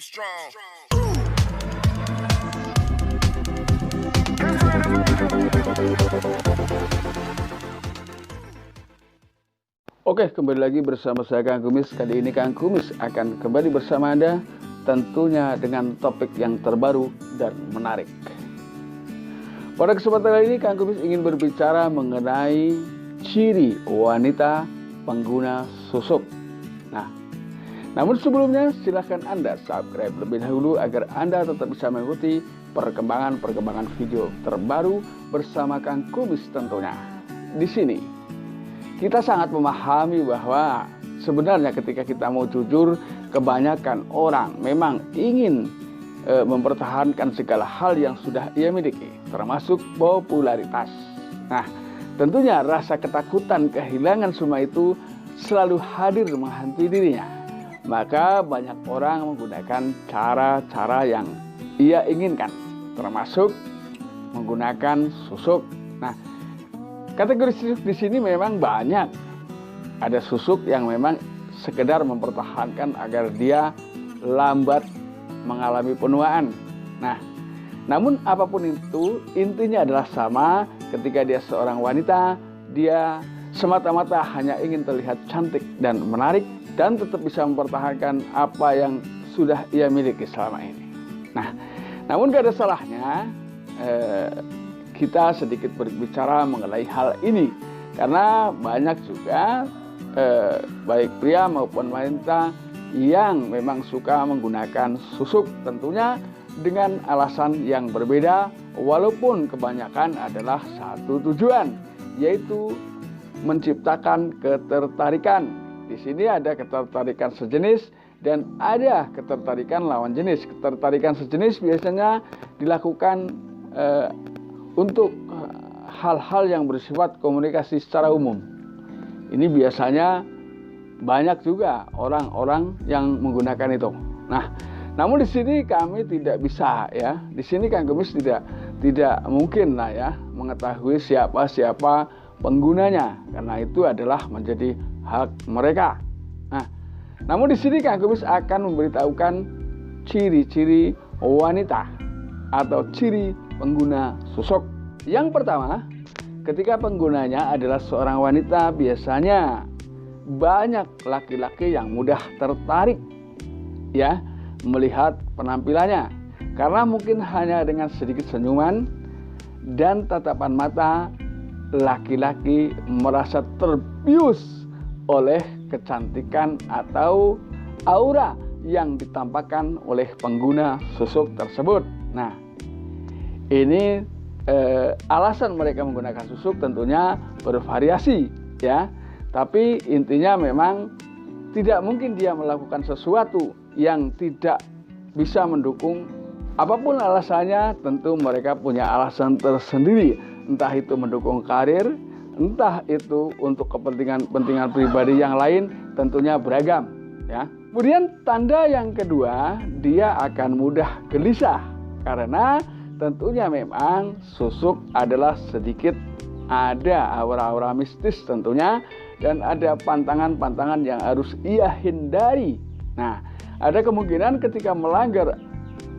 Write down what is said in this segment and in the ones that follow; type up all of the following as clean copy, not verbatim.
be strong. Oke, kembali lagi bersama saya Kang Kumis. Kali ini Kang Kumis akan kembali bersama Anda, tentunya dengan topik yang terbaru dan menarik. Pada kesempatan kali ini Kang Kumis ingin berbicara mengenai ciri wanita pengguna susuk. Nah, namun sebelumnya silahkan Anda subscribe lebih dahulu agar Anda tetap bisa mengikuti perkembangan video terbaru bersama Kang Kumis tentunya. Di sini kita sangat memahami bahwa sebenarnya ketika kita mau jujur, kebanyakan orang memang ingin mempertahankan segala hal yang sudah ia miliki, termasuk popularitas. Nah, tentunya rasa ketakutan kehilangan semua itu selalu hadir menghantui dirinya. Maka banyak orang menggunakan cara-cara yang ia inginkan, termasuk menggunakan susuk. Nah, kategori susuk di sini memang banyak. Ada susuk yang memang sekedar mempertahankan agar dia lambat mengalami penuaan. Nah, namun apapun itu, intinya adalah sama. Ketika dia seorang wanita, dia semata-mata hanya ingin terlihat cantik dan menarik dan tetap bisa mempertahankan apa yang sudah ia miliki selama ini. Nah, namun gak ada salahnya kita sedikit berbicara mengenai hal ini, karena banyak juga baik pria maupun wanita yang memang suka menggunakan susuk, tentunya dengan alasan yang berbeda, walaupun kebanyakan adalah satu tujuan, yaitu menciptakan ketertarikan. Di sini ada ketertarikan sejenis dan ada ketertarikan lawan jenis. Ketertarikan sejenis biasanya dilakukan untuk hal-hal yang bersifat komunikasi secara umum. Ini biasanya banyak juga orang-orang yang menggunakan itu. Nah, namun di sini kami tidak bisa ya. Di sini Kang Kumis tidak mungkin lah ya mengetahui siapa penggunanya, karena itu adalah menjadi hak mereka. Nah, namun di sini Kang Kumis akan memberitahukan ciri-ciri wanita atau ciri pengguna susuk. Yang pertama, ketika penggunanya adalah seorang wanita, biasanya banyak laki-laki yang mudah tertarik ya melihat penampilannya, karena mungkin hanya dengan sedikit senyuman dan tatapan mata laki-laki merasa terbius oleh kecantikan atau aura yang ditampakkan oleh pengguna susuk tersebut. Nah, ini alasan mereka menggunakan susuk tentunya bervariasi ya. Tapi intinya memang tidak mungkin dia melakukan sesuatu yang tidak bisa mendukung. Apapun alasannya, tentu mereka punya alasan tersendiri. Entah itu mendukung karir, entah itu untuk kepentingan pribadi yang lain, tentunya beragam ya. Kemudian tanda yang kedua, dia akan mudah gelisah, karena tentunya memang susuk adalah sedikit ada aura-aura mistis tentunya, dan ada pantangan-pantangan yang harus ia hindari. Nah, ada kemungkinan ketika melanggar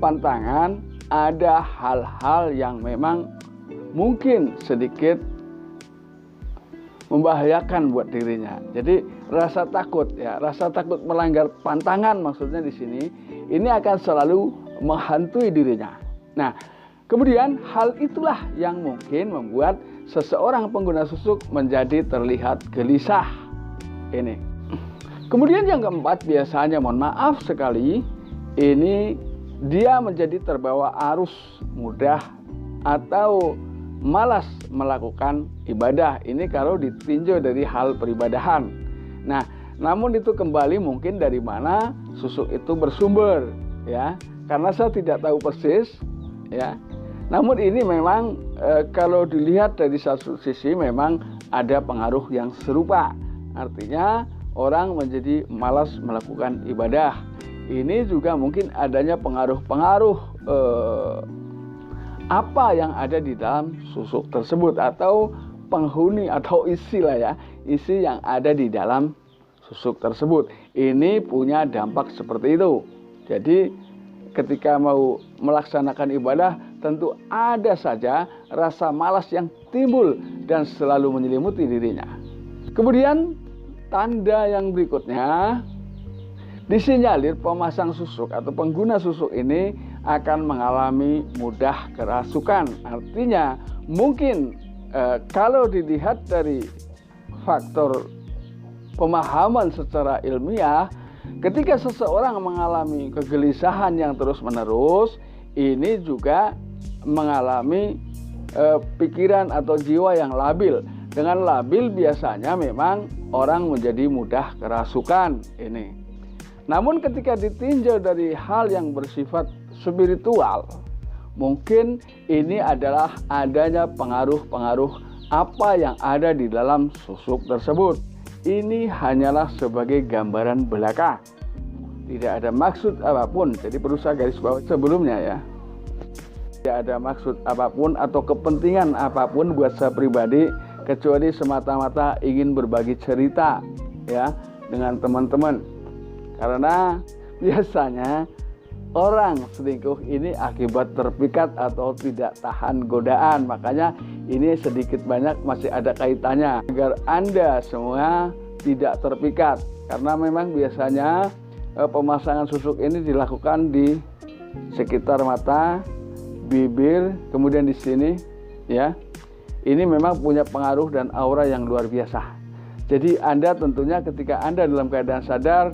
pantangan, ada hal-hal yang memang mungkin sedikit membahayakan buat dirinya. Jadi rasa takut melanggar pantangan maksudnya di sini, ini akan selalu menghantui dirinya. Nah, kemudian hal itulah yang mungkin membuat seseorang pengguna susuk menjadi terlihat gelisah. Ini. Kemudian yang keempat, biasanya mohon maaf sekali, ini dia menjadi terbawa arus, mudah atau malas melakukan ibadah. Ini kalau ditinjau dari hal peribadahan. Nah, namun itu kembali mungkin dari mana susuk itu bersumber ya. Karena saya tidak tahu persis ya. Namun ini memang kalau dilihat dari satu sisi memang ada pengaruh yang serupa. Artinya orang menjadi malas melakukan ibadah. Ini juga mungkin adanya pengaruh-pengaruh apa yang ada di dalam susuk tersebut, atau penghuni atau isi lah ya, isi yang ada di dalam susuk tersebut. Ini punya dampak seperti itu. Jadi ketika mau melaksanakan ibadah tentu ada saja rasa malas yang timbul dan selalu menyelimuti dirinya. Kemudian tanda yang berikutnya, disinyalir pemasang susuk atau pengguna susuk ini akan mengalami mudah kerasukan. Artinya mungkin kalau dilihat dari faktor pemahaman secara ilmiah, ketika seseorang mengalami kegelisahan yang terus-menerus, ini juga mengalami pikiran atau jiwa yang labil. Dengan labil biasanya memang orang menjadi mudah kerasukan ini. Namun ketika ditinjau dari hal yang bersifat spiritual, mungkin ini adalah adanya pengaruh-pengaruh apa yang ada di dalam susuk tersebut. Ini hanyalah sebagai gambaran belaka. Tidak ada maksud apapun. Jadi perlu saya garis bawah sebelumnya ya. Tidak ada maksud apapun atau kepentingan apapun buat saya pribadi, kecuali semata-mata ingin berbagi cerita ya dengan teman-teman. Karena biasanya orang selingkuh ini akibat terpikat atau tidak tahan godaan. Makanya ini sedikit banyak masih ada kaitannya agar Anda semua tidak terpikat. Karena memang biasanya pemasangan susuk ini dilakukan di sekitar mata, bibir, kemudian di sini ya. Ini memang punya pengaruh dan aura yang luar biasa. Jadi Anda tentunya ketika Anda dalam keadaan sadar,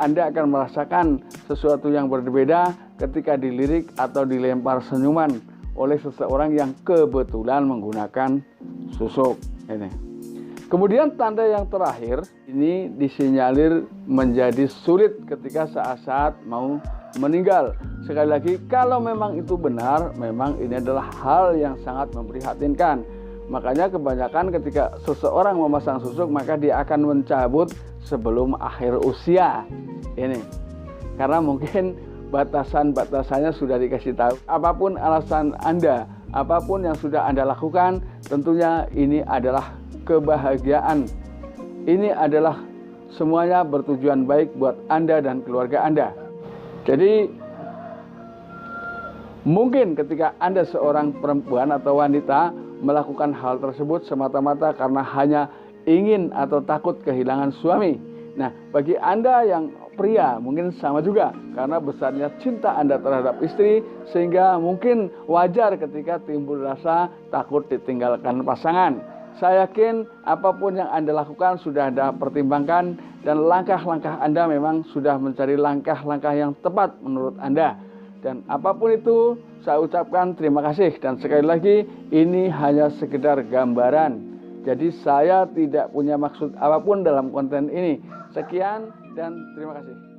Anda akan merasakan sesuatu yang berbeda ketika dilirik atau dilempar senyuman oleh seseorang yang kebetulan menggunakan susuk ini. Kemudian tanda yang terakhir ini disinyalir menjadi sulit ketika saat-saat mau meninggal. Sekali lagi, kalau memang itu benar, memang ini adalah hal yang sangat memprihatinkan. Makanya kebanyakan ketika seseorang memasang susuk, maka dia akan mencabut sebelum akhir usia ini. Karena mungkin batasan-batasannya sudah dikasih tahu. Apapun alasan Anda, apapun yang sudah Anda lakukan, tentunya ini adalah kebahagiaan. Ini adalah semuanya bertujuan baik buat Anda dan keluarga Anda. Jadi mungkin ketika Anda seorang perempuan atau wanita melakukan hal tersebut semata-mata karena hanya ingin atau takut kehilangan suami. Nah, bagi Anda yang pria mungkin sama juga, karena besarnya cinta Anda terhadap istri sehingga mungkin wajar ketika timbul rasa takut ditinggalkan pasangan. Saya yakin apapun yang Anda lakukan sudah Anda pertimbangkan dan langkah-langkah Anda memang sudah mencari langkah-langkah yang tepat menurut Anda. Dan apapun itu saya ucapkan terima kasih, dan sekali lagi ini hanya sekedar gambaran. Jadi saya tidak punya maksud apapun dalam konten ini. Sekian dan terima kasih.